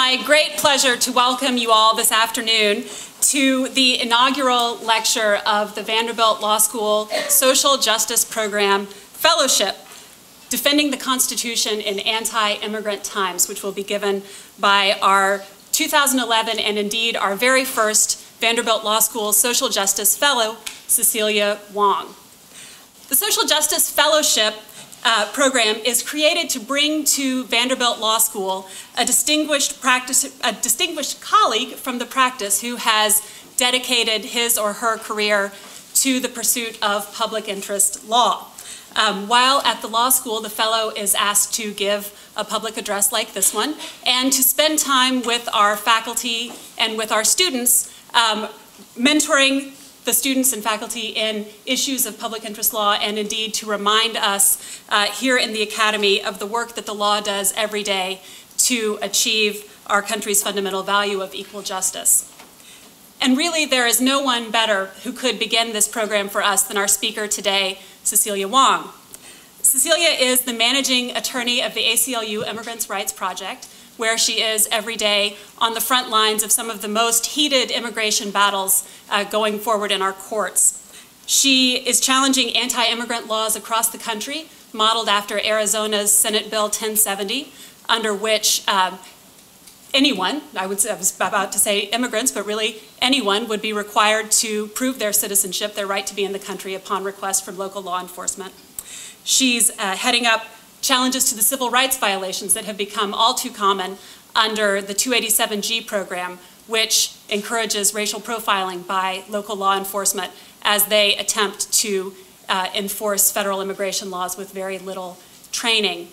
my great pleasure to welcome you all this afternoon to the inaugural lecture of the Vanderbilt Law School Social Justice Program Fellowship, Defending the Constitution in Anti-Immigrant Times, which will be given by our 2011 and indeed our very first Vanderbilt Law School Social Justice Fellow, Cecillia Wang. The Social Justice Fellowship program is created to bring to Vanderbilt Law School a distinguished colleague from the practice who has dedicated his or her career to the pursuit of public interest law. While at the law school, the fellow is asked to give a public address like this one and to spend time with our faculty and with our students, mentoring the students and faculty in issues of public interest law, and indeed to remind us here in the Academy of the work that the law does every day to achieve our country's fundamental value of equal justice. And really, there is no one better who could begin this program for us than our speaker today, Cecillia Wang. Cecillia is the managing attorney of the ACLU Immigrants Rights Project, where she is every day on the front lines of some of the most heated immigration battles going forward in our courts. She is challenging anti-immigrant laws across the country, modeled after Arizona's Senate Bill 1070, under which anyone, I was about to say immigrants, but really anyone would be required to prove their citizenship, their right to be in the country upon request from local law enforcement. She's heading up challenges to the civil rights violations that have become all too common under the 287G program, which encourages racial profiling by local law enforcement as they attempt to enforce federal immigration laws with very little training.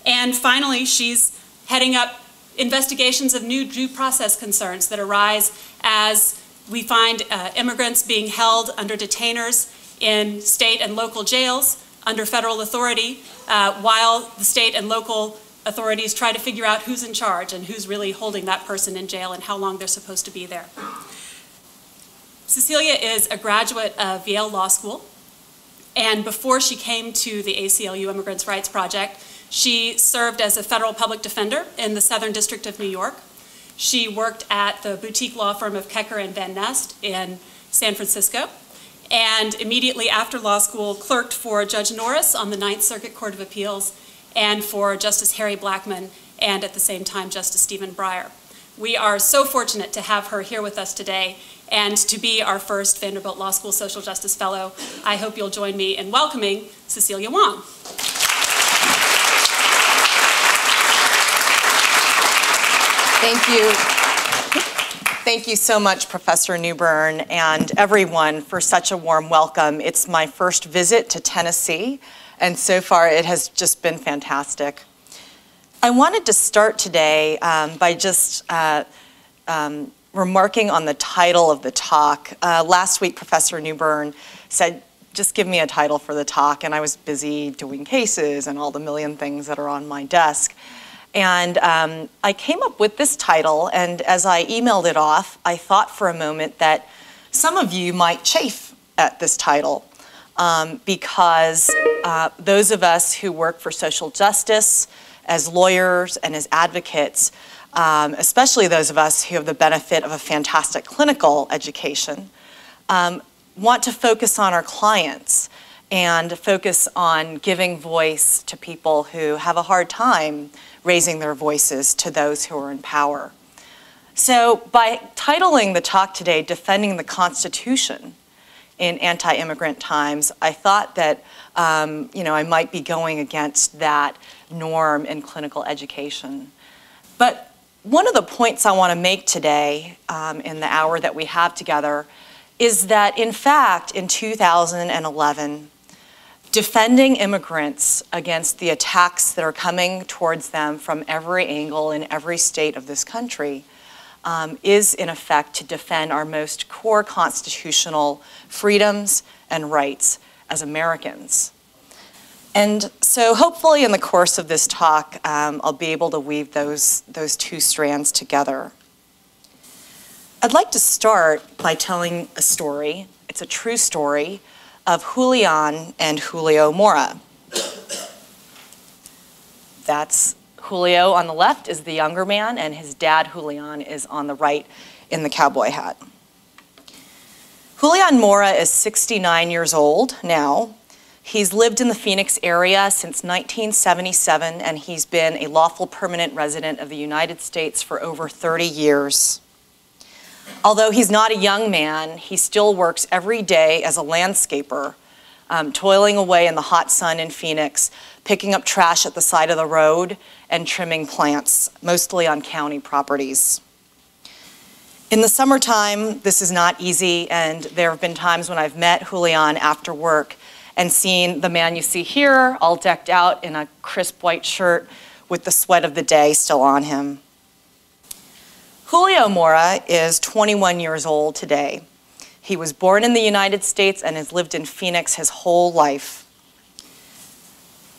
And finally, she's heading up investigations of new due process concerns that arise as we find immigrants being held under detainers in state and local jails under federal authority, while the state and local authorities try to figure out who's in charge and who's really holding that person in jail and how long they're supposed to be there. Cecillia is a graduate of Yale Law School, and before she came to the ACLU Immigrants Rights Project, she served as a federal public defender in the Southern District of New York. She worked at the boutique law firm of Kecker and Van Nest in San Francisco, and immediately after law school clerked for Judge Norris on the Ninth Circuit Court of Appeals and for Justice Harry Blackmun and at the same time Justice Stephen Breyer. We are so fortunate to have her here with us today and to be our first Vanderbilt Law School Social Justice Fellow. I hope you'll join me in welcoming Cecillia Wang. Thank you. Thank you so much, Professor Newbern, and everyone for such a warm welcome. It's my first visit to Tennessee, and so far it has just been fantastic. I wanted to start today by just remarking on the title of the talk. Last week, Professor Newbern said, just give me a title for the talk, and I was busy doing cases and all the million things that are on my desk. And I came up with this title, and as I emailed it off, I thought for a moment that some of you might chafe at this title because those of us who work for social justice as lawyers and as advocates, especially those of us who have the benefit of a fantastic clinical education, want to focus on our clients and focus on giving voice to people who have a hard time raising their voices to those who are in power. So by titling the talk today, Defending the Constitution in Anti-Immigrant Times, I thought that I might be going against that norm in clinical education. But one of the points I want to make today in the hour that we have together is that, in fact, in 2011, defending immigrants against the attacks that are coming towards them from every angle in every state of this country is, in effect, to defend our most core constitutional freedoms and rights as Americans. And so hopefully in the course of this talk, I'll be able to weave those two strands together. I'd like to start by telling a story. It's a true story of Julian and Julio Mora. That's Julio on the left is the younger man, and his dad, Julian, is on the right in the cowboy hat. Julio Mora is 69 years old now. He's lived in the Phoenix area since 1977, and he's been a lawful permanent resident of the United States for over 30 years. Although he's not a young man, he still works every day as a landscaper, toiling away in the hot sun in Phoenix, picking up trash at the side of the road and trimming plants, mostly on county properties. In the summertime, this is not easy, and there have been times when I've met Julian after work and seen the man you see here, all decked out in a crisp white shirt with the sweat of the day still on him. Julio Mora is 21 years old today. He was born in the United States and has lived in Phoenix his whole life.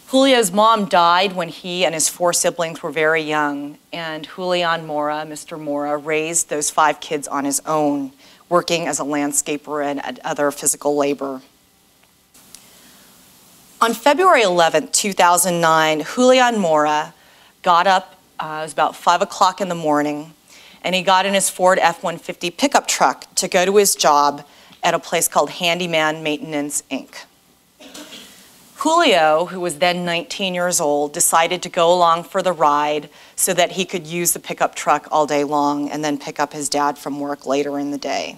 Julio's mom died when he and his 4 siblings were very young, and Julian Mora, Mr. Mora, raised those 5 kids on his own, working as a landscaper and other physical labor. On February 11, 2009, Julian Mora got up, it was about 5 o'clock in the morning, and he got in his Ford F-150 pickup truck to go to his job at a place called Handyman Maintenance, Inc. Julio, who was then 19 years old, decided to go along for the ride so that he could use the pickup truck all day long and then pick up his dad from work later in the day.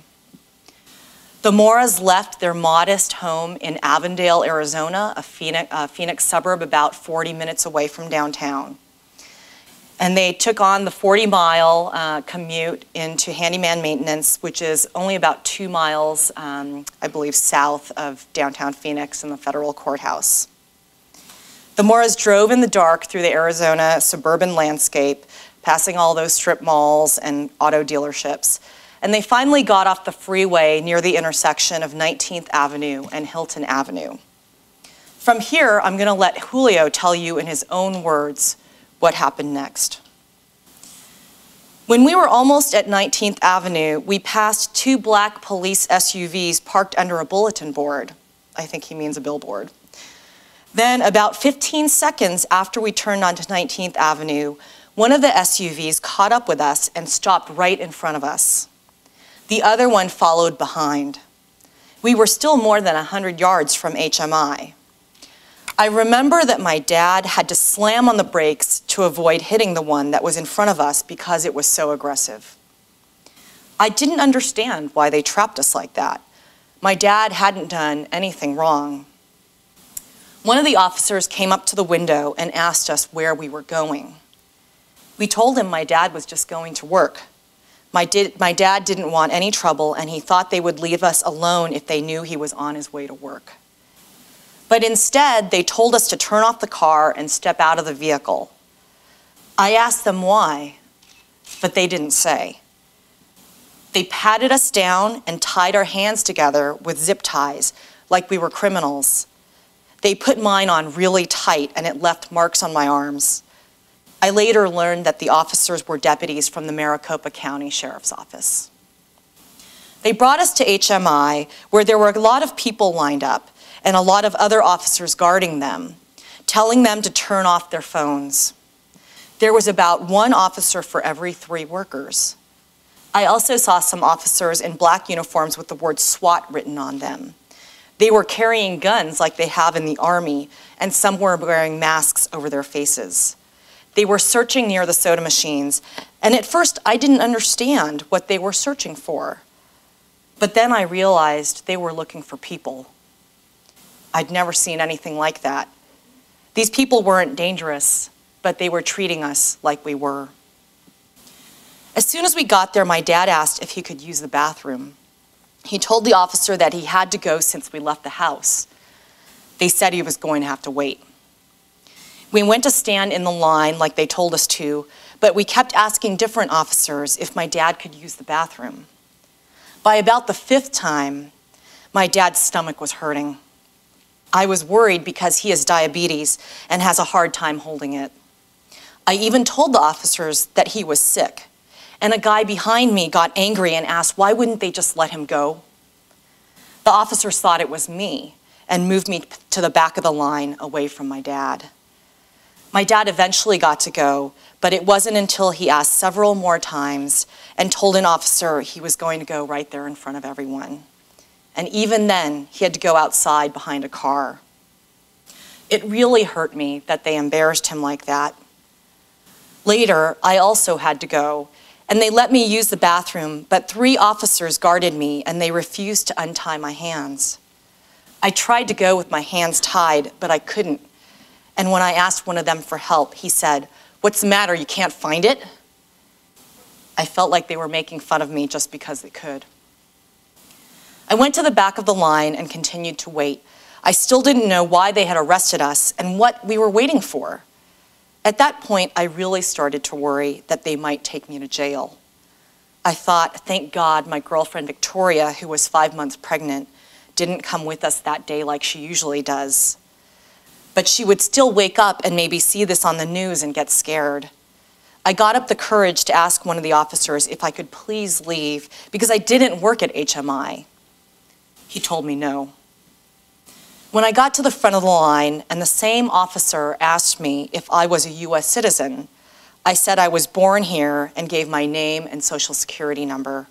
The Moras left their modest home in Avondale, Arizona, a Phoenix suburb about 40 minutes away from downtown. And they took on the 40-mile commute into Handyman Maintenance, which is only about 2 miles, I believe, south of downtown Phoenix and the federal courthouse. The Moras drove in the dark through the Arizona suburban landscape, passing all those strip malls and auto dealerships. And they finally got off the freeway near the intersection of 19th Avenue and Hilton Avenue. From here, I'm going to let Julio tell you in his own words what happened next. When we were almost at 19th Avenue, we passed 2 black police SUVs parked under a bulletin board. I think he means a billboard. Then, about 15 seconds after we turned onto 19th Avenue, one of the SUVs caught up with us and stopped right in front of us. The other one followed behind. We were still more than 100 yards from HMI. I remember that my dad had to slam on the brakes to avoid hitting the one that was in front of us because it was so aggressive. I didn't understand why they trapped us like that. My dad hadn't done anything wrong. One of the officers came up to the window and asked us where we were going. We told him my dad was just going to work. My dad didn't want any trouble, and he thought they would leave us alone if they knew he was on his way to work. But instead, they told us to turn off the car and step out of the vehicle. I asked them why, but they didn't say. They patted us down and tied our hands together with zip ties, like we were criminals. They put mine on really tight, and it left marks on my arms. I later learned that the officers were deputies from the Maricopa County Sheriff's Office. They brought us to HMI, where there were a lot of people lined up, and a lot of other officers guarding them, telling them to turn off their phones. There was about 1 officer for every 3 workers. I also saw some officers in black uniforms with the word SWAT written on them. They were carrying guns like they have in the Army, and some were wearing masks over their faces. They were searching near the soda machines, and at first I didn't understand what they were searching for. But then I realized they were looking for people. I'd never seen anything like that. These people weren't dangerous, but they were treating us like we were. As soon as we got there, my dad asked if he could use the bathroom. He told the officer that he had to go since we left the house. They said he was going to have to wait. We went to stand in the line like they told us to, but we kept asking different officers if my dad could use the bathroom. By about the 5th time, my dad's stomach was hurting. I was worried because he has diabetes and has a hard time holding it. I even told the officers that he was sick, and a guy behind me got angry and asked why wouldn't they just let him go. The officers thought it was me and moved me to the back of the line away from my dad. My dad eventually got to go, but it wasn't until he asked several more times and told an officer he was going to go right there in front of everyone. And even then, he had to go outside behind a car. It really hurt me that they embarrassed him like that. Later, I also had to go, and they let me use the bathroom, but 3 officers guarded me, and they refused to untie my hands. I tried to go with my hands tied, but I couldn't. And when I asked one of them for help, he said, "What's the matter, you can't find it?" I felt like they were making fun of me just because they could. I went to the back of the line and continued to wait. I still didn't know why they had arrested us and what we were waiting for. At that point, I really started to worry that they might take me to jail. I thought, thank God my girlfriend Victoria, who was 5 months pregnant, didn't come with us that day like she usually does. But she would still wake up and maybe see this on the news and get scared. I got up the courage to ask one of the officers if I could please leave because I didn't work at HMI. He told me no. When I got to the front of the line and the same officer asked me if I was a US citizen, I said I was born here and gave my name and social security number.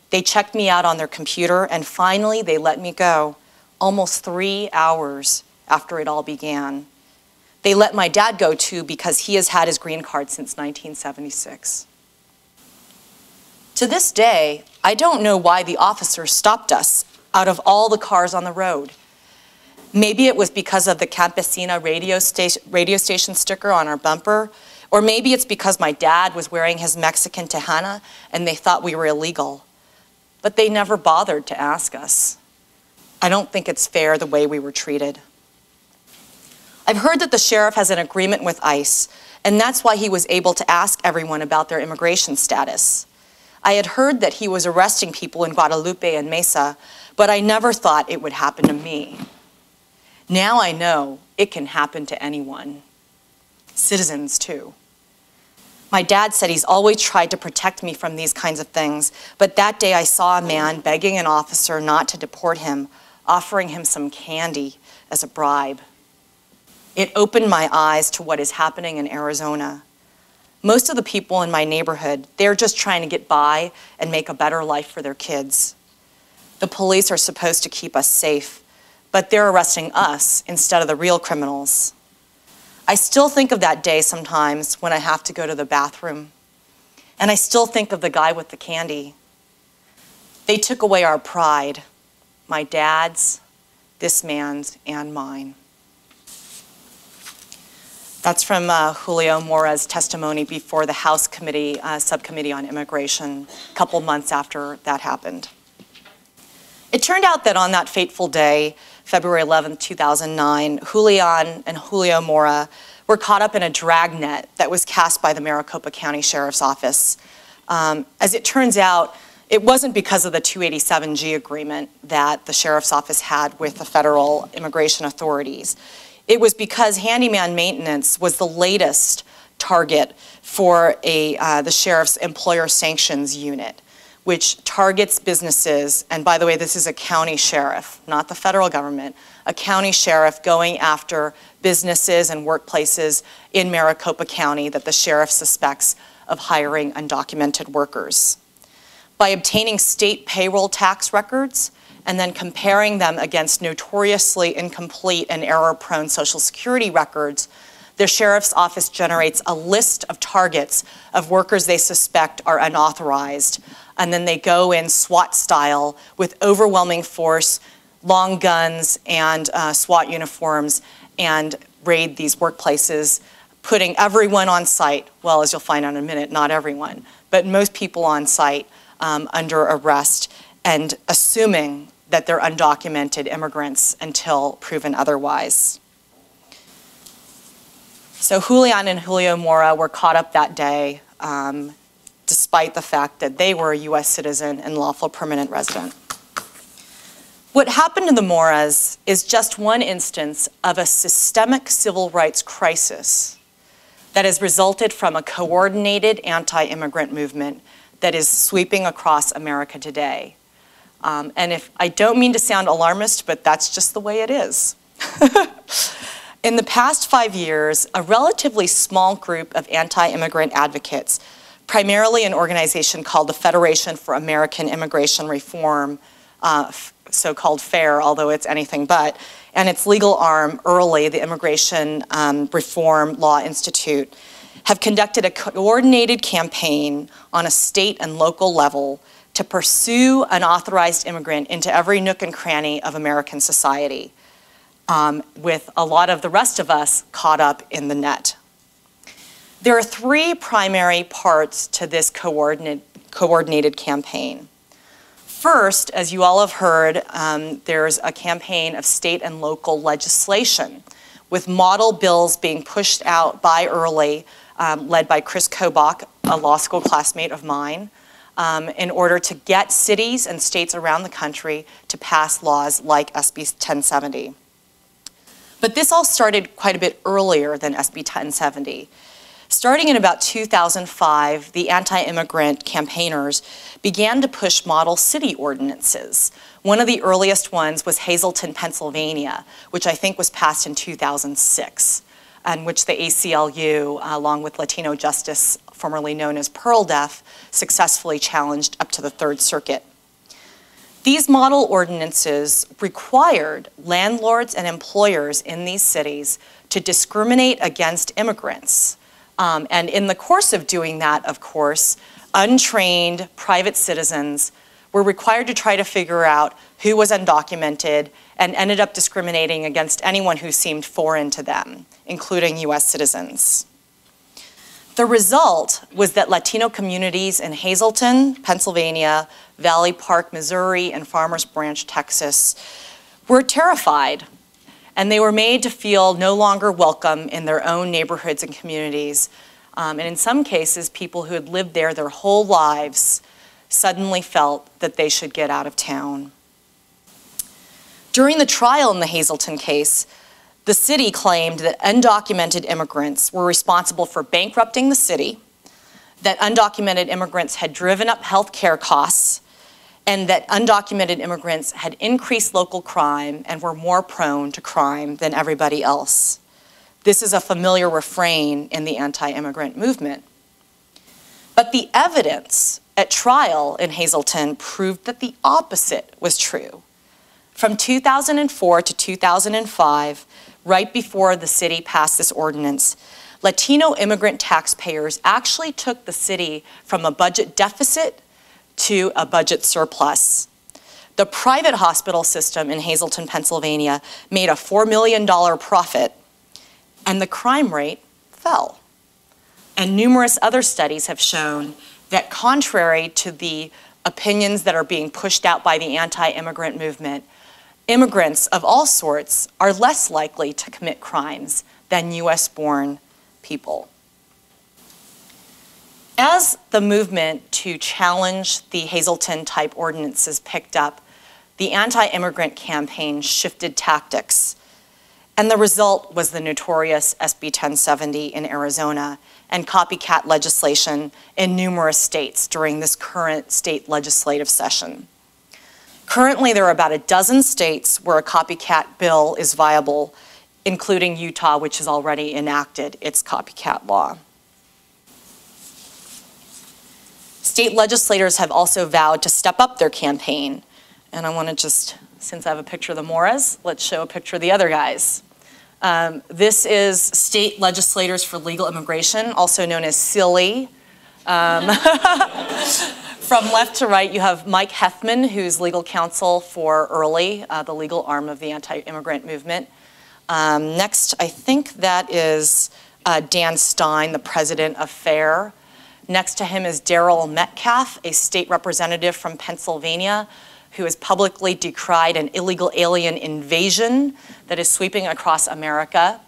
They checked me out on their computer and finally they let me go, almost 3 hours after it all began. They let my dad go too because he has had his green card since 1976. To this day, I don't know why the officer stopped us out of all the cars on the road. Maybe it was because of the Campesina radio station sticker on our bumper, or maybe it's because my dad was wearing his Mexican Tejana and they thought we were illegal. But they never bothered to ask us. I don't think it's fair the way we were treated. I've heard that the sheriff has an agreement with ICE, and that's why he was able to ask everyone about their immigration status. I had heard that he was arresting people in Guadalupe and Mesa, but I never thought it would happen to me. Now I know it can happen to anyone. Citizens too. My dad said he's always tried to protect me from these kinds of things, but that day I saw a man begging an officer not to deport him, offering him some candy as a bribe. It opened my eyes to what is happening in Arizona. Most of the people in my neighborhood, they're just trying to get by and make a better life for their kids. The police are supposed to keep us safe, but they're arresting us instead of the real criminals. I still think of that day sometimes when I have to go to the bathroom. And I still think of the guy with the candy. They took away our pride, my dad's, this man's, and mine. That's from Julio Mora's testimony before the House Committee, Subcommittee on Immigration, a couple months after that happened. It turned out that on that fateful day, February 11, 2009, Julian and Julio Mora were caught up in a dragnet that was cast by the Maricopa County Sheriff's Office. As it turns out, it wasn't because of the 287G agreement that the Sheriff's Office had with the federal immigration authorities. It was because handyman maintenance was the latest target for the Sheriff's Employer Sanctions Unit, which targets businesses, and by the way, this is a county sheriff, not the federal government, a county sheriff going after businesses and workplaces in Maricopa County that the sheriff suspects of hiring undocumented workers. By obtaining state payroll tax records and then comparing them against notoriously incomplete and error-prone Social Security records, the sheriff's office generates a list of targets of workers they suspect are unauthorized, and then they go in SWAT style with overwhelming force, long guns, and SWAT uniforms, and raid these workplaces, putting everyone on site, well, as you'll find out in a minute, not everyone, but most people on site under arrest, and assuming that they're undocumented immigrants until proven otherwise. So Julian and Julio Mora were caught up that day, despite the fact that they were a US citizen and lawful permanent resident. What happened to the Moras is just one instance of a systemic civil rights crisis that has resulted from a coordinated anti-immigrant movement that is sweeping across America today. And if I don't mean to sound alarmist, but that's just the way it is. In the past 5 years, a relatively small group of anti-immigrant advocates, primarily an organization called the Federation for American Immigration Reform, so-called FAIR, although it's anything but, and its legal arm, IRLI, the Immigration Reform Law Institute, have conducted a coordinated campaign on a state and local level to pursue unauthorized immigrant into every nook and cranny of American society, with a lot of the rest of us caught up in the net. There are 3 primary parts to this coordinated campaign. First, as you all have heard, there's a campaign of state and local legislation, with model bills being pushed out by IRLI, led by Chris Kobach, a law school classmate of mine, in order to get cities and states around the country to pass laws like SB 1070. But this all started quite a bit earlier than SB 1070. Starting in about 2005, the anti-immigrant campaigners began to push model city ordinances. One of the earliest ones was Hazleton, Pennsylvania, which I think was passed in 2006, and which the ACLU, along with Latino Justice, formerly known as Pearl Deaf, successfully challenged up to the Third Circuit. These model ordinances required landlords and employers in these cities to discriminate against immigrants. And in the course of doing that, of course, untrained private citizens were required to try to figure out who was undocumented and ended up discriminating against anyone who seemed foreign to them, including US citizens. The result was that Latino communities in Hazleton, Pennsylvania, Valley Park, Missouri, and Farmers Branch, Texas, were terrified, and they were made to feel no longer welcome in their own neighborhoods and communities. And in some cases, people who had lived there their whole lives suddenly felt that they should get out of town. During the trial in the Hazleton case, the city claimed that undocumented immigrants were responsible for bankrupting the city, that undocumented immigrants had driven up health care costs, and that undocumented immigrants had increased local crime and were more prone to crime than everybody else. This is a familiar refrain in the anti-immigrant movement. But the evidence at trial in Hazleton proved that the opposite was true. From 2004 to 2005, right before the city passed this ordinance, Latino immigrant taxpayers actually took the city from a budget deficit to a budget surplus. The private hospital system in Hazleton, Pennsylvania made a $4 million profit, and the crime rate fell. And numerous other studies have shown that contrary to the opinions that are being pushed out by the anti-immigrant movement, immigrants of all sorts are less likely to commit crimes than US-born people. As the movement to challenge the Hazleton-type ordinances picked up, the anti-immigrant campaign shifted tactics, and the result was the notorious SB 1070 in Arizona and copycat legislation in numerous states during this current state legislative session. Currently, there are about a dozen states where a copycat bill is viable, including Utah, which has already enacted its copycat law. State legislators have also vowed to step up their campaign. And I want to just, since I have a picture of the Moras, let's show a picture of the other guys. This is state legislators for legal immigration, also known as SILI. From left to right, you have Mike Heffman, who's legal counsel for IRLI, the legal arm of the anti-immigrant movement. Next, I think that is Dan Stein, the president of FAIR. Next to him is Daryl Metcalf, a state representative from Pennsylvania, who has publicly decried an illegal alien invasion that is sweeping across America.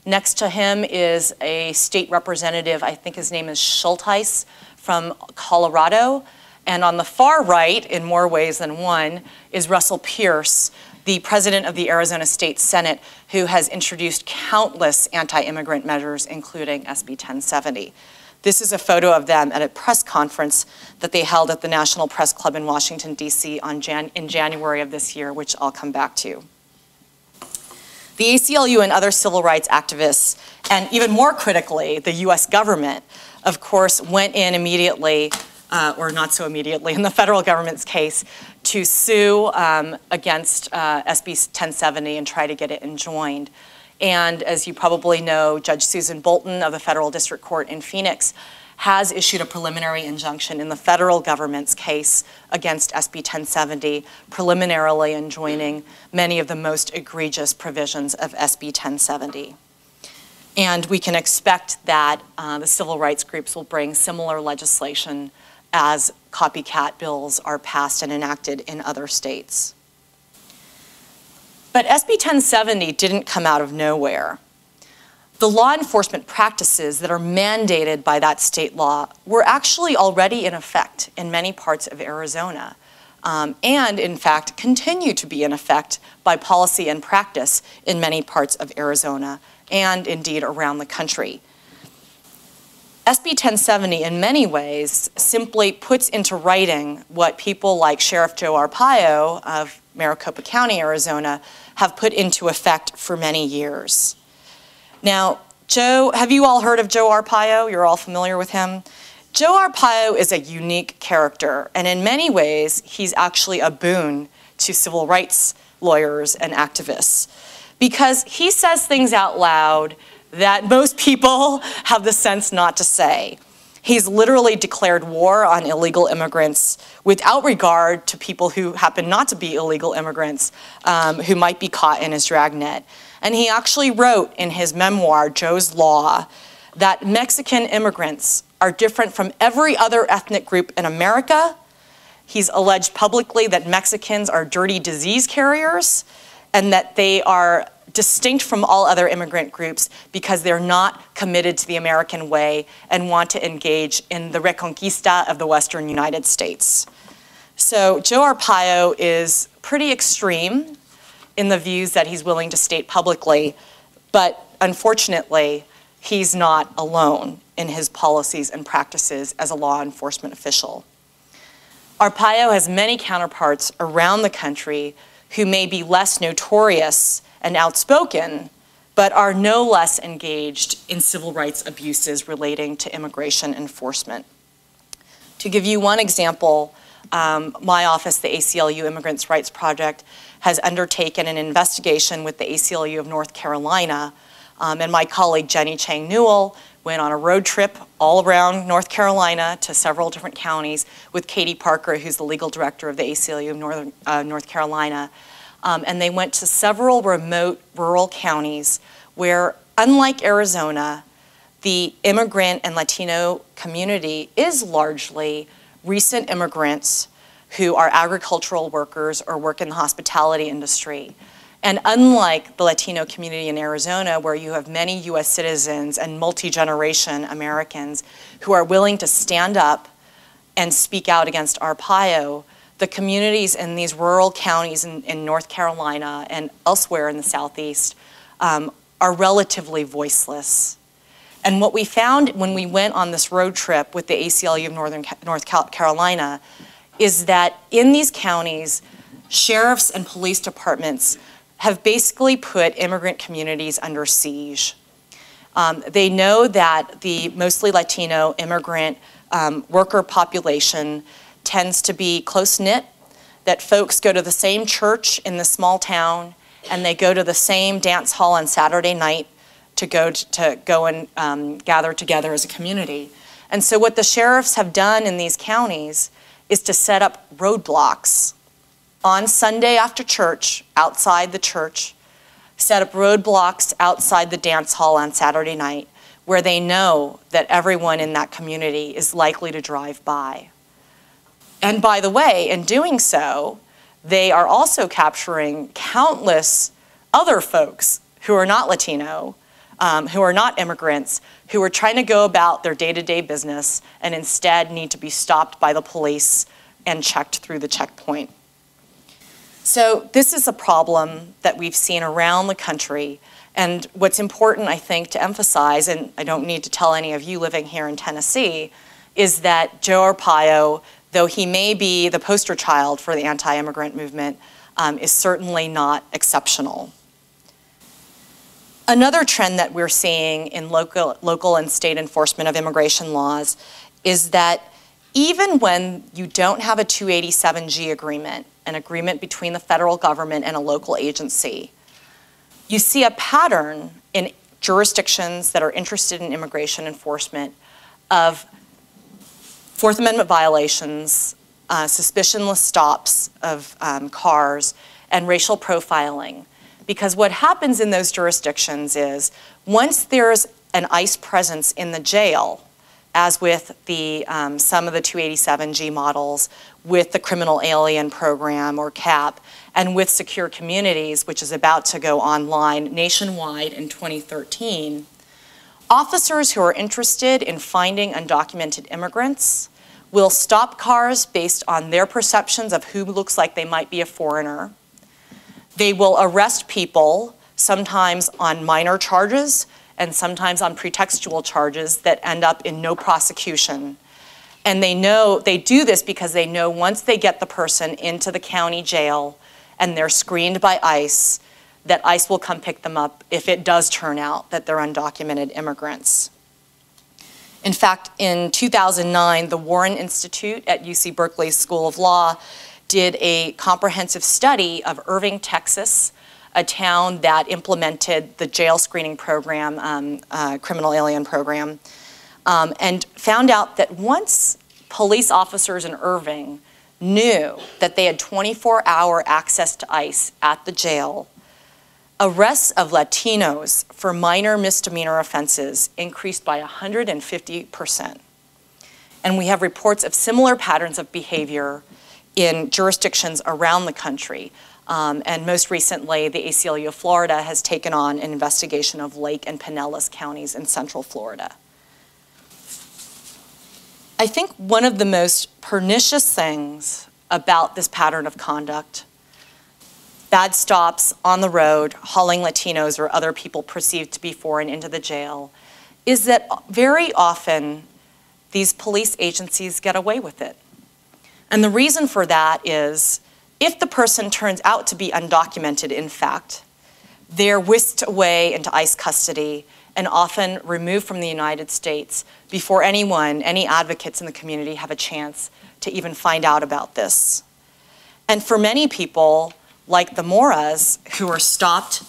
Next to him is a state representative, I think his name is Schulteis, from Colorado. And on the far right, in more ways than one, is Russell Pierce, the president of the Arizona State Senate, who has introduced countless anti-immigrant measures, including SB 1070. This is a photo of them at a press conference that they held at the National Press Club in Washington, D.C. in January of this year, which I'll come back to. The ACLU and other civil rights activists, and even more critically, the US government, of course, went in immediately, or not so immediately in the federal government's case, to sue against SB 1070 and try to get it enjoined. And as you probably know, Judge Susan Bolton of the Federal District Court in Phoenix has issued a preliminary injunction in the federal government's case against SB 1070, preliminarily enjoining many of the most egregious provisions of SB 1070. And we can expect that the civil rights groups will bring similar legislation as copycat bills are passed and enacted in other states. But SB 1070 didn't come out of nowhere. The law enforcement practices that are mandated by that state law were actually already in effect in many parts of Arizona, and in fact continue to be in effect by policy and practice in many parts of Arizona and indeed around the country. SB 1070 in many ways simply puts into writing what people like Sheriff Joe Arpaio of Maricopa County, Arizona, have put into effect for many years. Now, Joe, have you all heard of Joe Arpaio? You're all familiar with him? Joe Arpaio is a unique character, and in many ways, he's actually a boon to civil rights lawyers and activists, because he says things out loud that most people have the sense not to say. He's literally declared war on illegal immigrants without regard to people who happen not to be illegal immigrants who might be caught in his dragnet. And he actually wrote in his memoir, Joe's Law, that Mexican immigrants are different from every other ethnic group in America. He's alleged publicly that Mexicans are dirty disease carriers and that they are distinct from all other immigrant groups because they're not committed to the American way and want to engage in the reconquista of the Western United States. So Joe Arpaio is pretty extreme in the views that he's willing to state publicly, but unfortunately, he's not alone in his policies and practices as a law enforcement official. Arpaio has many counterparts around the country who may be less notorious and outspoken, but are no less engaged in civil rights abuses relating to immigration enforcement. To give you one example, my office, the ACLU Immigrants Rights Project, has undertaken an investigation with the ACLU of North Carolina, and my colleague Jenny Chang Newell went on a road trip all around North Carolina to several different counties with Katie Parker, who's the legal director of the ACLU of North Carolina. And they went to several remote rural counties where, unlike Arizona, the immigrant and Latino community is largely recent immigrants who are agricultural workers or work in the hospitality industry. And unlike the Latino community in Arizona, where you have many US citizens and multi-generation Americans who are willing to stand up and speak out against Arpaio, the communities in these rural counties in North Carolina and elsewhere in the Southeast are relatively voiceless. And what we found when we went on this road trip with the ACLU of North Carolina is that in these counties, sheriffs and police departments have basically put immigrant communities under siege. They know that the mostly Latino immigrant worker population tends to be close-knit, that folks go to the same church in the small town, and they go to the same dance hall on Saturday night to go and gather together as a community. And so what the sheriffs have done in these counties is to set up roadblocks on Sunday after church, outside the church, set up roadblocks outside the dance hall on Saturday night, where they know that everyone in that community is likely to drive by. And by the way, in doing so, they are also capturing countless other folks who are not Latino, who are not immigrants, who are trying to go about their day-to-day business and instead need to be stopped by the police and checked through the checkpoint. So this is a problem that we've seen around the country. And what's important, I think, to emphasize, and I don't need to tell any of you living here in Tennessee, is that Joe Arpaio, though he may be the poster child for the anti-immigrant movement, is certainly not exceptional. Another trend that we're seeing in local and state enforcement of immigration laws is that even when you don't have a 287G agreement, an agreement between the federal government and a local agency, you see a pattern in jurisdictions that are interested in immigration enforcement of Fourth Amendment violations, suspicionless stops of cars, and racial profiling. Because what happens in those jurisdictions is once there's an ICE presence in the jail, as with the, some of the 287G models, with the criminal alien program or CAP, and with secure communities, which is about to go online nationwide in 2013, officers who are interested in finding undocumented immigrants will stop cars based on their perceptions of who looks like they might be a foreigner. They will arrest people, sometimes on minor charges and sometimes on pretextual charges that end up in no prosecution. And they do this because they know once they get the person into the county jail and they're screened by ICE, that ICE will come pick them up if it does turn out that they're undocumented immigrants. In fact, in 2009, the Warren Institute at UC Berkeley School of Law did a comprehensive study of Irving, Texas, a town that implemented the jail screening program, criminal alien program, and found out that once police officers in Irving knew that they had 24-hour access to ICE at the jail, arrests of Latinos for minor misdemeanor offenses increased by 150%. And we have reports of similar patterns of behavior in jurisdictions around the country. And most recently, the ACLU of Florida has taken on an investigation of Lake and Pinellas counties in Central Florida. I think one of the most pernicious things about this pattern of conduct, bad stops on the road, hauling Latinos or other people perceived to be foreign into the jail, is that very often these police agencies get away with it. And the reason for that is if the person turns out to be undocumented, in fact, they're whisked away into ICE custody and often removed from the United States before any advocates in the community have a chance to even find out about this. And for many people, like the Moras, who are stopped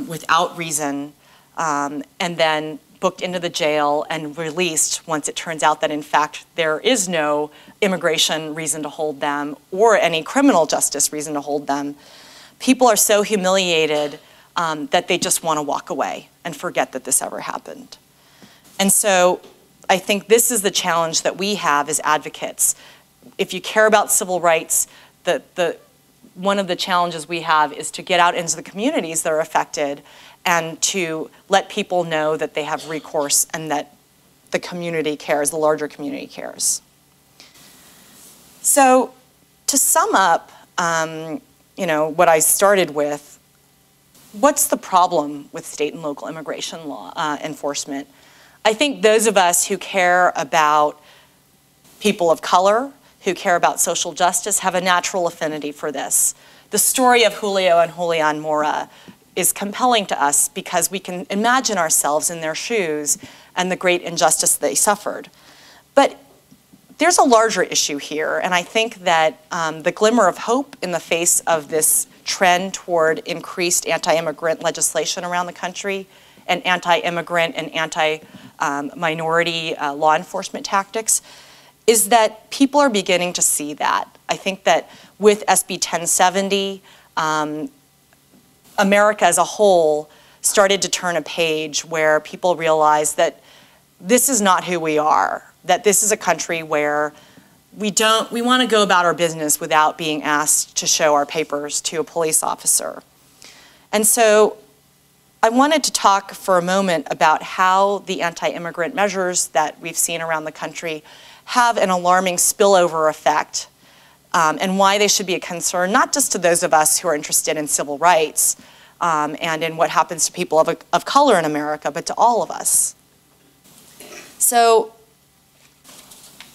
without reason and then booked into the jail and released once it turns out that in fact there is no immigration reason to hold them or any criminal justice reason to hold them, people are so humiliated that they just want to walk away and forget that this ever happened. And so I think this is the challenge that we have as advocates. If you care about civil rights, one of the challenges we have is to get out into the communities that are affected and to let people know that they have recourse and that the community cares, the larger community cares. So to sum up, what I started with, what's the problem with state and local immigration law enforcement? I think those of us who care about people of color, who care about social justice, have a natural affinity for this. The story of Julio and Julio Mora is compelling to us because we can imagine ourselves in their shoes and the great injustice they suffered. But there's a larger issue here, and I think that the glimmer of hope in the face of this trend toward increased anti-immigrant legislation around the country and anti-immigrant and anti-minority law enforcement tactics is that people are beginning to see that. I think that with SB 1070, America as a whole started to turn a page where people realize that this is not who we are, that this is a country where we want to go about our business without being asked to show our papers to a police officer. And so I wanted to talk for a moment about how the anti-immigrant measures that we've seen around the country have an alarming spillover effect and why they should be a concern, not just to those of us who are interested in civil rights and in what happens to people of color in America, but to all of us. So,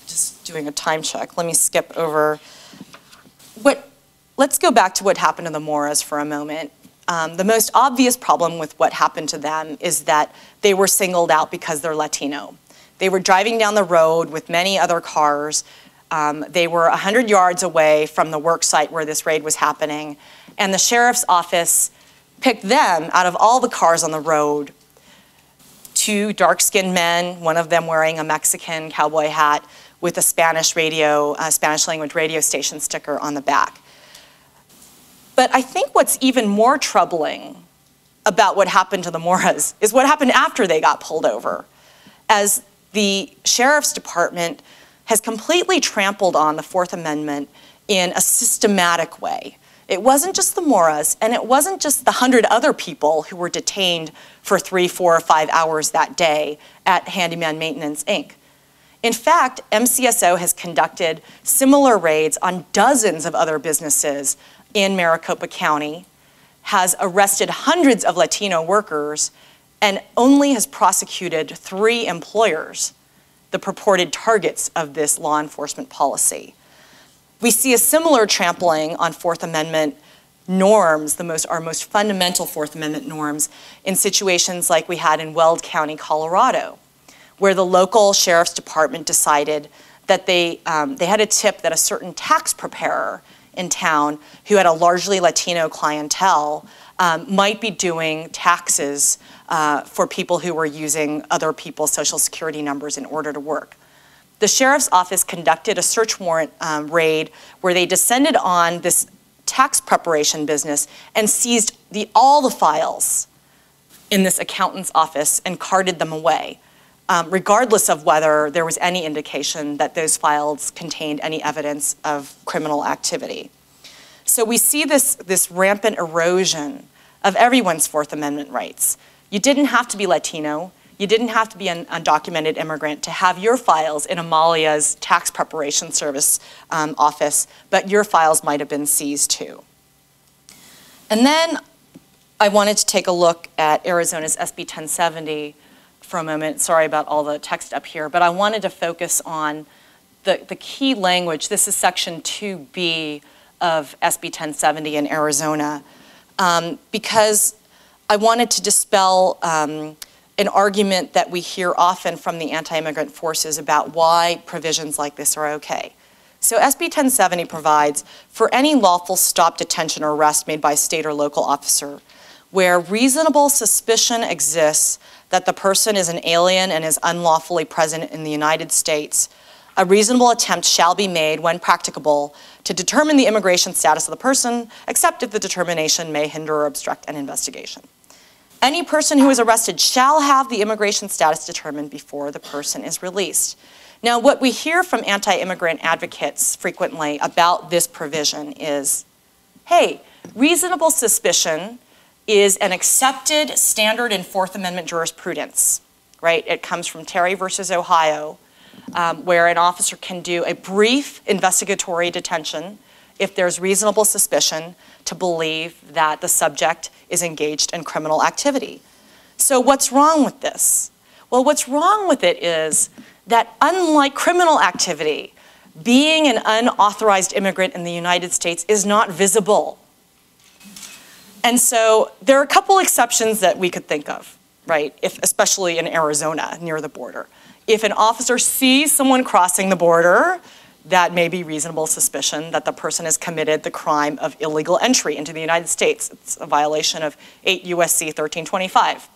just doing a time check, let me skip over. Let's go back to what happened to the Moras for a moment. The most obvious problem with what happened to them is that they were singled out because they're Latino. They were driving down the road with many other cars. They were 100 yards away from the work site where this raid was happening, and the sheriff's office picked them out of all the cars on the road. Two dark-skinned men, one of them wearing a Mexican cowboy hat with a Spanish language radio station sticker on the back. But I think what's even more troubling about what happened to the Moras is what happened after they got pulled over, as the sheriff's department has completely trampled on the Fourth Amendment in a systematic way. It wasn't just the Moras, and it wasn't just the 100 other people who were detained for 3, 4, or 5 hours that day at Handyman Maintenance, Inc. In fact, MCSO has conducted similar raids on dozens of other businesses in Maricopa County, has arrested hundreds of Latino workers, and only has prosecuted 3 employers, the purported targets of this law enforcement policy. We see a similar trampling on Fourth Amendment norms, our most fundamental Fourth Amendment norms, in situations like we had in Weld County, Colorado, where the local sheriff's department decided that they had a tip that a certain tax preparer in town who had a largely Latino clientele might be doing taxes for people who were using other people's social security numbers in order to work. The sheriff's office conducted a search warrant raid where they descended on this tax preparation business and seized all the files in this accountant's office and carted them away, regardless of whether there was any indication that those files contained any evidence of criminal activity. So we see this rampant erosion of everyone's Fourth Amendment rights. You didn't have to be Latino. You didn't have to be an undocumented immigrant to have your files in Amalia's tax preparation service office, but your files might have been seized too. And then I wanted to take a look at Arizona's SB 1070 for a moment. Sorry about all the text up here, but I wanted to focus on the key language. This is Section 2B of SB 1070 in Arizona, because I wanted to dispel an argument that we hear often from the anti-immigrant forces about why provisions like this are okay. So SB 1070 provides for any lawful stop, detention, or arrest made by a state or local officer where reasonable suspicion exists that the person is an alien and is unlawfully present in the United States, a reasonable attempt shall be made when practicable to determine the immigration status of the person, except if the determination may hinder or obstruct an investigation. Any person who is arrested shall have the immigration status determined before the person is released. Now, what we hear from anti-immigrant advocates frequently about this provision is, hey, reasonable suspicion is an accepted standard in Fourth Amendment jurisprudence, right? It comes from Terry versus Ohio, where an officer can do a brief investigatory detention if there's reasonable suspicion to believe that the subject is engaged in criminal activity. So what's wrong with this? Well, what's wrong with it is that unlike criminal activity, being an unauthorized immigrant in the United States is not visible. And so there are a couple exceptions that we could think of, right? Especially in Arizona, near the border. If an officer sees someone crossing the border, that may be reasonable suspicion that the person has committed the crime of illegal entry into the United States. It's a violation of 8 U.S.C. 1325.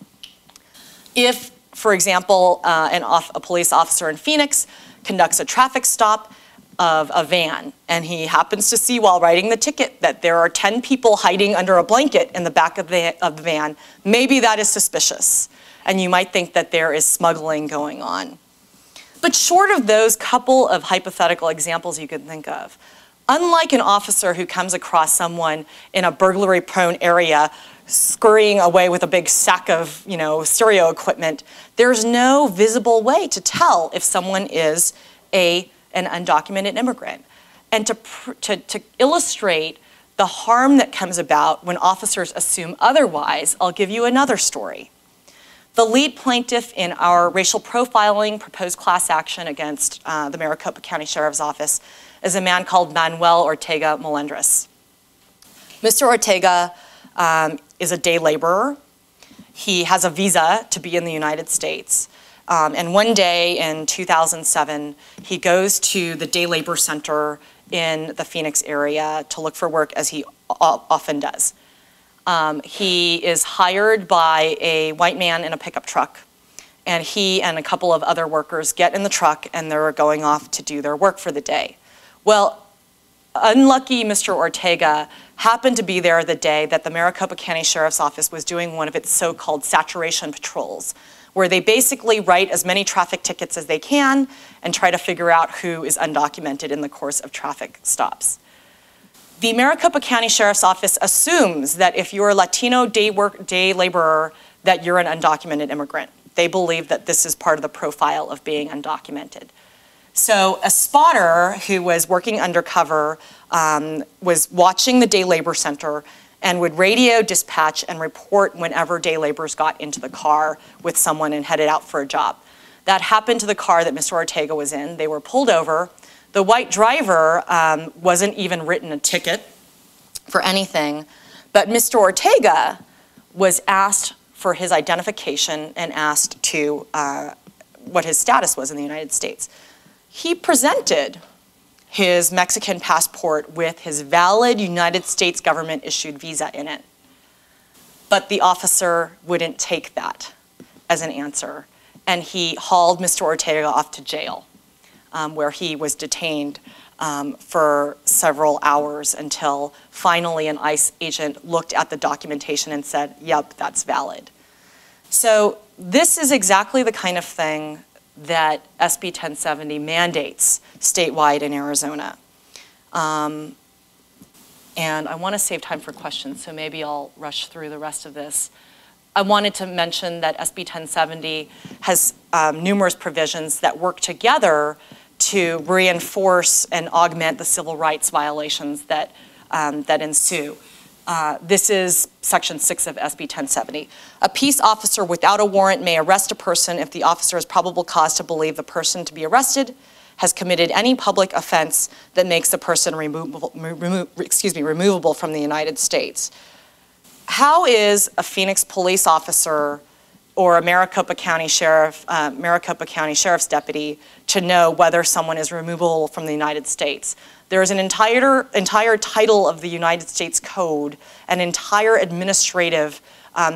If, for example, a police officer in Phoenix conducts a traffic stop of a van, and he happens to see while writing the ticket that there are 10 people hiding under a blanket in the back of the van, maybe that is suspicious, and you might think that there is smuggling going on. But short of those couple of hypothetical examples you could think of, unlike an officer who comes across someone in a burglary-prone area scurrying away with a big sack of, stereo equipment, there's no visible way to tell if someone is an undocumented immigrant. And to illustrate the harm that comes about when officers assume otherwise, I'll give you another story. The lead plaintiff in our racial profiling proposed class action against the Maricopa County Sheriff's Office is a man called Manuel Ortega Melendres. Mr. Ortega is a day laborer. He has a visa to be in the United States. And one day in 2007, he goes to the day labor center in the Phoenix area to look for work, as he often does. He is hired by a white man in a pickup truck, and he and a couple of other workers get in the truck and they're going off to do their work for the day. Well, unlucky Mr. Ortega happened to be there the day that the Maricopa County Sheriff's Office was doing one of its so-called saturation patrols, where they basically write as many traffic tickets as they can and try to figure out who is undocumented in the course of traffic stops. The Maricopa County Sheriff's Office assumes that if you're a Latino day laborer, that you're an undocumented immigrant. They believe that this is part of the profile of being undocumented. So a spotter who was working undercover was watching the day labor center and would radio dispatch and report whenever day laborers got into the car with someone and headed out for a job. That happened to the car that Mr. Ortega was in. They were pulled over. The white driver wasn't even written a ticket for anything, but Mr. Ortega was asked for his identification and asked to what his status was in the United States. He presented his Mexican passport with his valid United States government-issued visa in it. But the officer wouldn't take that as an answer, and he hauled Mr. Ortega off to jail, where he was detained for several hours until finally an ICE agent looked at the documentation and said, yep, that's valid. So this is exactly the kind of thing that SB 1070 mandates statewide in Arizona. And I want to save time for questions, so maybe I'll rush through the rest of this. I wanted to mention that SB 1070 has numerous provisions that work together to reinforce and augment the civil rights violations that, that ensue. This is Section 6 of SB 1070. A peace officer without a warrant may arrest a person if the officer has probable cause to believe the person to be arrested has committed any public offense that makes the person removable from the United States. How is a Phoenix police officer or a Maricopa County Sheriff's deputy to know whether someone is removable from the United States? There is an entire title of the United States Code, an entire administrative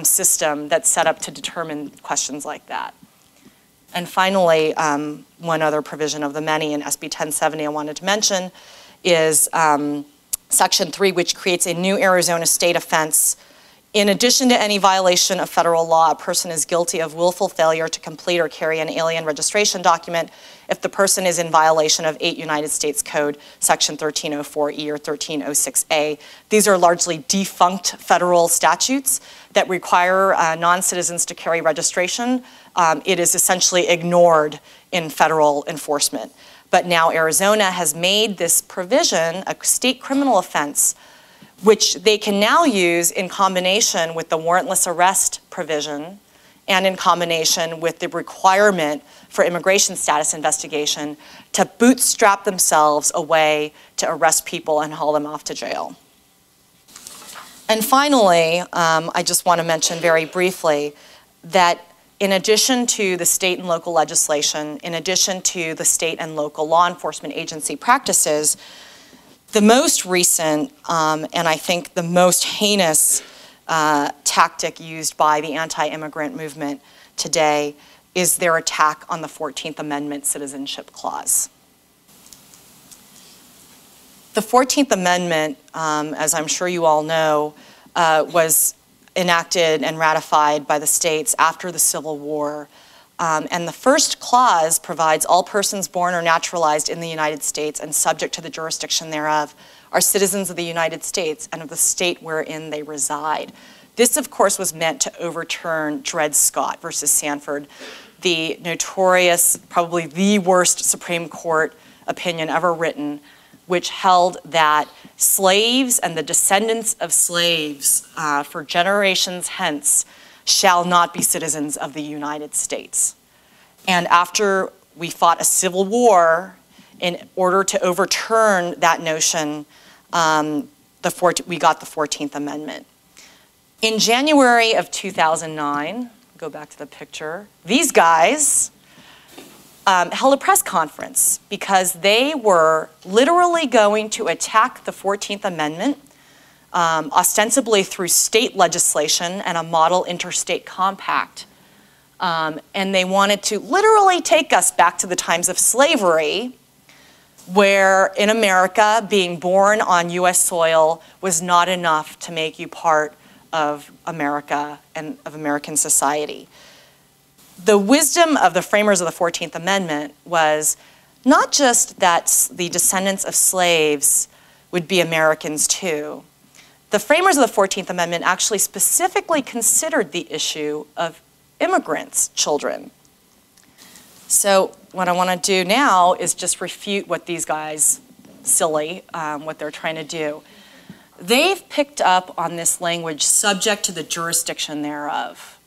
system that's set up to determine questions like that. And finally, one other provision of the many in SB 1070 I wanted to mention is Section 3, which creates a new Arizona state offense. In addition to any violation of federal law, a person is guilty of willful failure to complete or carry an alien registration document if the person is in violation of 8 United States Code, Section 1304E or 1306A. These are largely defunct federal statutes that require non-citizens to carry registration. It is essentially ignored in federal enforcement. But now Arizona has made this provision a state criminal offense, which they can now use in combination with the warrantless arrest provision and in combination with the requirement for immigration status investigation to bootstrap themselves a way to arrest people and haul them off to jail. And finally, I just want to mention very briefly that in addition to the state and local legislation, in addition to the state and local law enforcement agency practices, the most recent, and I think the most heinous tactic used by the anti-immigrant movement today is their attack on the 14th Amendment Citizenship Clause. The 14th Amendment, as I'm sure you all know, was enacted and ratified by the states after the Civil War. And the first clause provides all persons born or naturalized in the United States and subject to the jurisdiction thereof are citizens of the United States and of the state wherein they reside. This, of course, was meant to overturn Dred Scott versus Sanford, the notorious, probably the worst Supreme Court opinion ever written, which held that slaves and the descendants of slaves for generations hence shall not be citizens of the United States. And after we fought a civil war in order to overturn that notion, we got the 14th Amendment. In January of 2009, go back to the picture, these guys held a press conference because they were literally going to attack the 14th Amendment, ostensibly through state legislation and a model interstate compact. And they wanted to literally take us back to the times of slavery, where in America, being born on US soil was not enough to make you part of America and of American society. The wisdom of the framers of the 14th Amendment was not just that the descendants of slaves would be Americans too. The framers of the 14th Amendment actually specifically considered the issue of immigrants' children. So what I want to do now is just refute what these guys, silly, what they're trying to do. They've picked up on this language, subject to the jurisdiction thereof.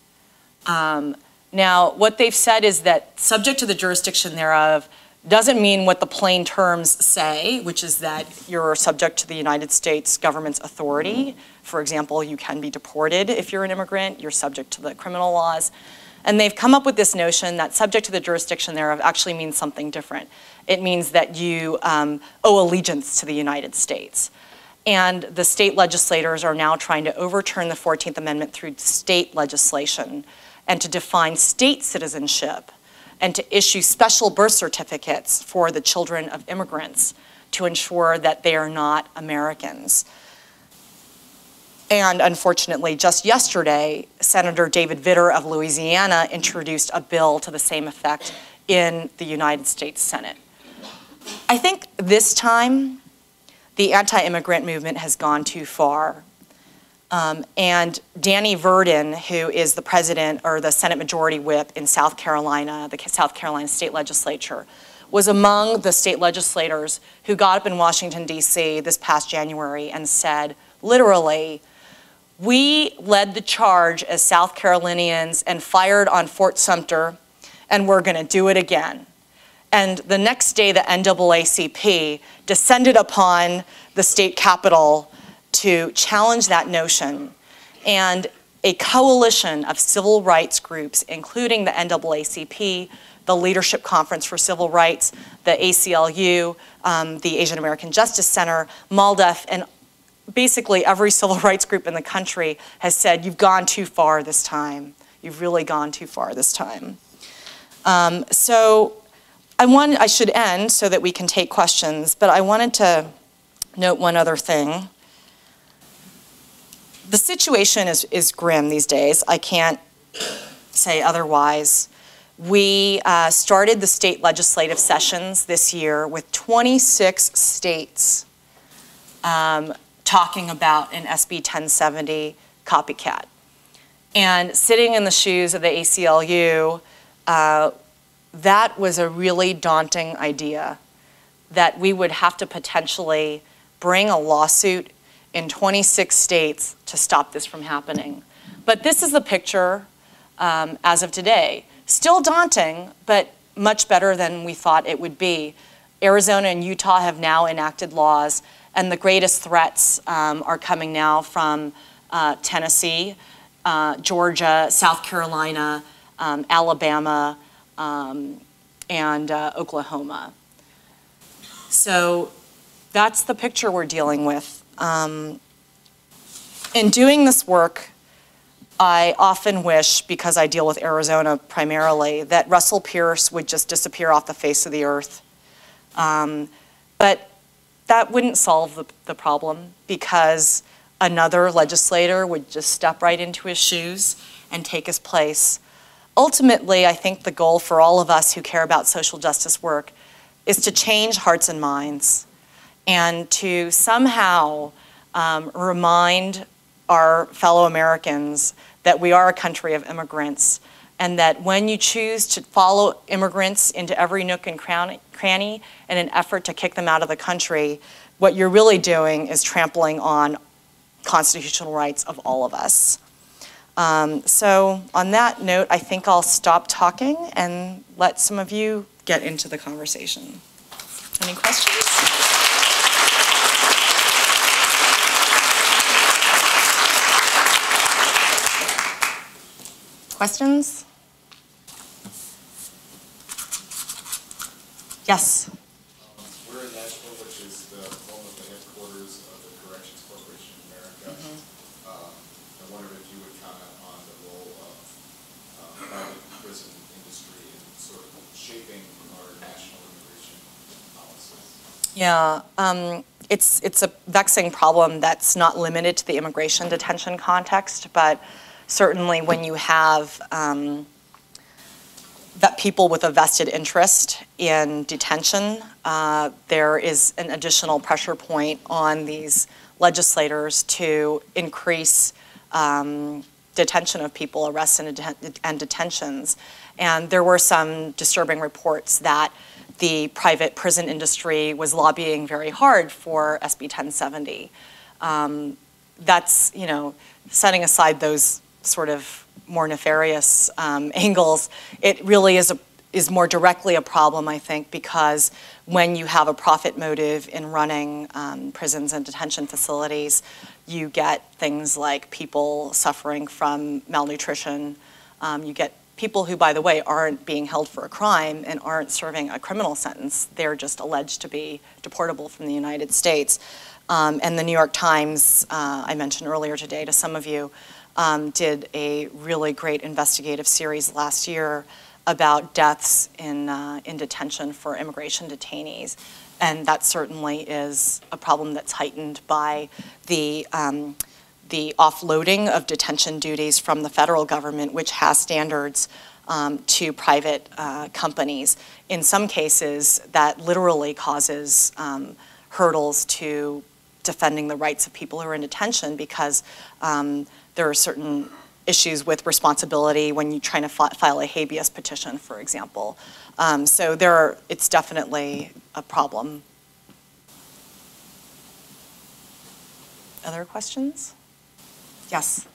Now, what they've said is that subject to the jurisdiction thereof doesn't mean what the plain terms say, which is that you're subject to the United States government's authority. For example, you can be deported if you're an immigrant, you're subject to the criminal laws. And they've come up with this notion that subject to the jurisdiction thereof actually means something different. It means that you owe allegiance to the United States. And the state legislators are now trying to overturn the 14th Amendment through state legislation and to define state citizenship and to issue special birth certificates for the children of immigrants to ensure that they are not Americans. And unfortunately, just yesterday, Senator David Vitter of Louisiana introduced a bill to the same effect in the United States Senate. I think this time, the anti-immigrant movement has gone too far. And Danny Verdin, who is the president or the Senate Majority Whip in South Carolina, the South Carolina State Legislature, was among the state legislators who got up in Washington, D.C. this past January and said, literally, we led the charge as South Carolinians and fired on Fort Sumter, and we're going to do it again. And the next day, the NAACP descended upon the state capitol to challenge that notion. And a coalition of civil rights groups, including the NAACP, the Leadership Conference for Civil Rights, the ACLU, the Asian American Justice Center, MALDEF, and basically every civil rights group in the country has said, you've gone too far this time. You've really gone too far this time. So I should end so that we can take questions, but I wanted to note one other thing. The situation is grim these days. I can't say otherwise. We started the state legislative sessions this year with 26 states talking about an SB 1070 copycat. And sitting in the shoes of the ACLU, that was a really daunting idea, that we would have to potentially bring a lawsuit in 26 states to stop this from happening. But this is the picture as of today. Still daunting, but much better than we thought it would be. Arizona and Utah have now enacted laws, and the greatest threats are coming now from Tennessee, Georgia, South Carolina, Alabama, and Oklahoma. So that's the picture we're dealing with. In doing this work, I often wish, because I deal with Arizona primarily, that Russell Pierce would just disappear off the face of the earth. But that wouldn't solve the problem, because another legislator would just step right into his shoes and take his place. Ultimately, I think the goal for all of us who care about social justice work is to change hearts and minds and to somehow remind our fellow Americans that we are a country of immigrants, and that when you choose to follow immigrants into every nook and cranny in an effort to kick them out of the country, what you're really doing is trampling on constitutional rights of all of us. So on that note, I think I'll stop talking and let some of you get into the conversation. Any questions? Questions? Yes? We're in Nashville, which is the home of the headquarters of the Corrections Corporation of America. I wondered if you would comment on the role of private prison industry in sort of shaping our national immigration policies. Yeah, it's a vexing problem that's not limited to the immigration detention context, but certainly when you have that people with a vested interest in detention, there is an additional pressure point on these legislators to increase detention of people, arrests and detentions. And there were some disturbing reports that the private prison industry was lobbying very hard for SB 1070. That's, setting aside those sort of more nefarious angles, it really is more directly a problem, I think, because when you have a profit motive in running prisons and detention facilities, you get things like people suffering from malnutrition. You get people who, by the way, aren't being held for a crime and aren't serving a criminal sentence. They're just alleged to be deportable from the United States. And the New York Times, I mentioned earlier today to some of you, did a really great investigative series last year about deaths in detention for immigration detainees. And that certainly is a problem that's heightened by the offloading of detention duties from the federal government, which has standards to private companies. In some cases, that literally causes hurdles to defending the rights of people who are in detention, because there are certain issues with responsibility when you're trying to file a habeas petition, for example. So it's definitely a problem. Other questions? Yes?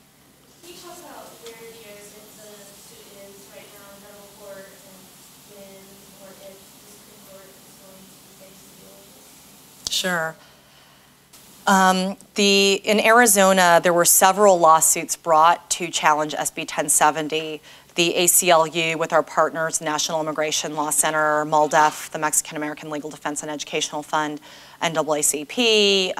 Can you talk about where the Arizona suit is right now in federal court, and when or if the Supreme Court is going to face the judges? Sure. In Arizona, there were several lawsuits brought to challenge SB 1070. The ACLU, with our partners, National Immigration Law Center, MALDEF, the Mexican American Legal Defense and Educational Fund, NAACP,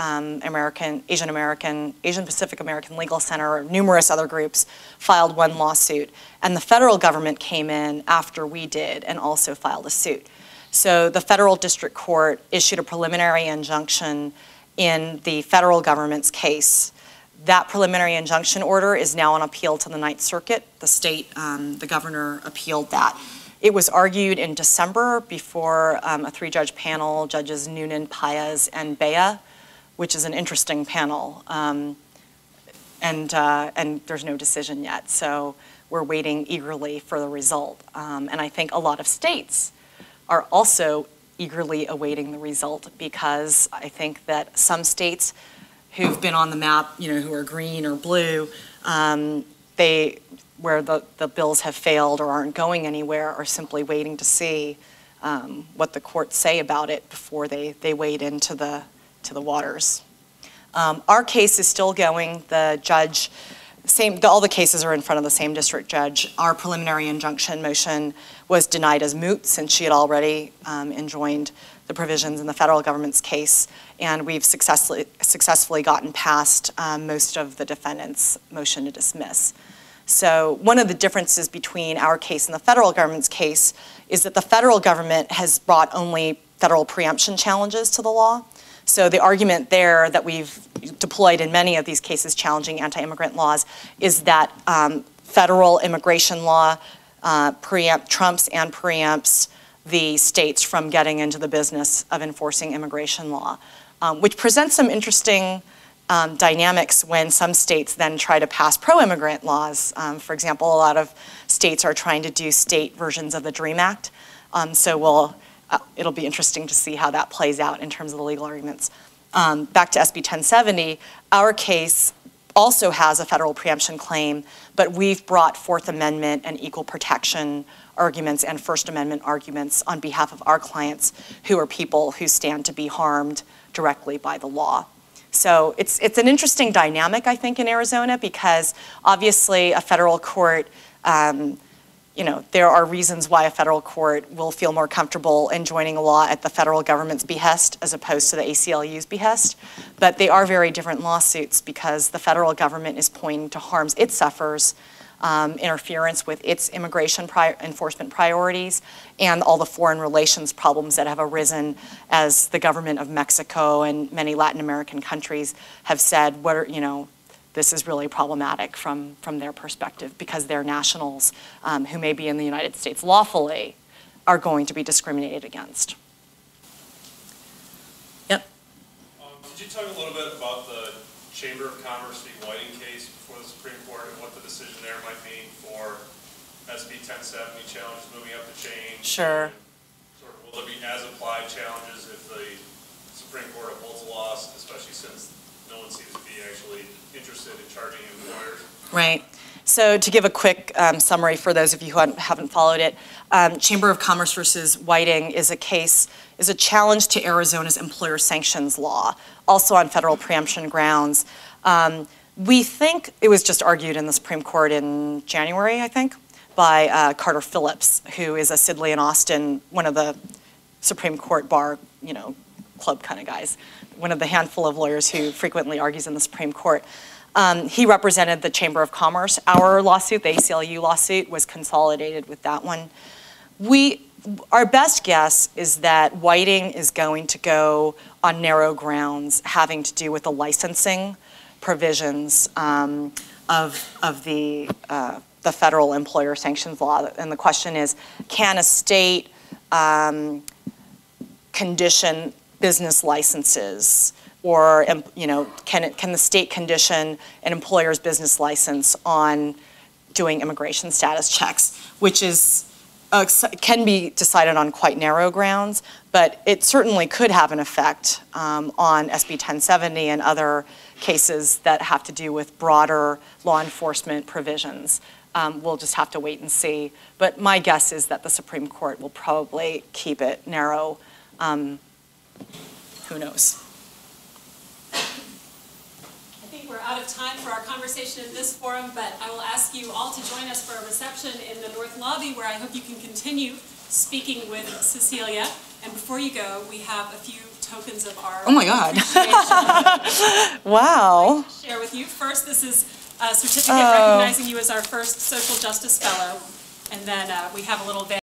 Asian Pacific American Legal Center, numerous other groups filed one lawsuit. And the federal government came in after we did and also filed a suit. So the federal district court issued a preliminary injunction in the federal government's case. That preliminary injunction order is now on appeal to the Ninth Circuit. The governor appealed that. It was argued in December before a three-judge panel, Judges Noonan, Paez, and Bea, which is an interesting panel. And there's no decision yet, so we're waiting eagerly for the result. And I think a lot of states are also eagerly awaiting the result, because I think that some states who've been on the map, who are green or blue, where the bills have failed or aren't going anywhere, are simply waiting to see what the courts say about it before they wade into the waters. Our case is still going. The judge, all the cases are in front of the same district judge. Our preliminary injunction motion was denied as moot, since she had already enjoined the provisions in the federal government's case, and we've successfully gotten past most of the defendant's motion to dismiss. So one of the differences between our case and the federal government's case is that the federal government has brought only federal preemption challenges to the law. So the argument there that we've deployed in many of these cases challenging anti-immigrant laws is that federal immigration law trumps and preempts the states from getting into the business of enforcing immigration law, which presents some interesting dynamics when some states then try to pass pro-immigrant laws. For example, a lot of states are trying to do state versions of the DREAM Act. So it'll be interesting to see how that plays out in terms of the legal arguments. Back to SB 1070, our case also has a federal preemption claim, but we've brought Fourth Amendment and equal protection arguments and First Amendment arguments on behalf of our clients, who are people who stand to be harmed directly by the law. So it's an interesting dynamic, I think, in Arizona, because obviously a federal court You know, there are reasons why a federal court will feel more comfortable in joining a law at the federal government's behest as opposed to the ACLU's behest. But they are very different lawsuits because the federal government is pointing to harms it suffers, interference with its immigration enforcement priorities, and all the foreign relations problems that have arisen as the government of Mexico and many Latin American countries have said, what are, you know, this is really problematic from their perspective because their nationals who may be in the United States lawfully are going to be discriminated against. Yep. Could you talk a little bit about the Chamber of Commerce v. Whiting case before the Supreme Court and what the decision there might mean for SB 1070 challenges moving up the chain? Sure. Sort of, will there be as-applied challenges if the Supreme Court upholds a loss, especially since no one seems to be actually interested in charging employers? Right. So to give a quick summary for those of you who haven't followed it, Chamber of Commerce versus Whiting is a challenge to Arizona's employer sanctions law, also on federal preemption grounds. We think it was just argued in the Supreme Court in January, I think, by Carter Phillips, who is a Sidley and Austin, one of the Supreme Court bar, you know, club kind of guys, one of the handful of lawyers who frequently argues in the Supreme Court. He represented the Chamber of Commerce. Our lawsuit, the ACLU lawsuit, was consolidated with that one. Our best guess is that Whiting is going to go on narrow grounds having to do with the licensing provisions of the federal employer sanctions law. And the question is, can a state condition business licenses, or you know, can the state condition an employer's business license on doing immigration status checks, which is can be decided on quite narrow grounds, but it certainly could have an effect on SB 1070 and other cases that have to do with broader law enforcement provisions. We'll just have to wait and see. But my guess is that the Supreme Court will probably keep it narrow. Who knows? I think we're out of time for our conversation in this forum, but I will ask you all to join us for a reception in the North Lobby where I hope you can continue speaking with Cecillia. And before you go, we have a few tokens of our appreciation. Wow. I'd like to share with you. First, this is a certificate recognizing you as our first social justice fellow. And then we have a little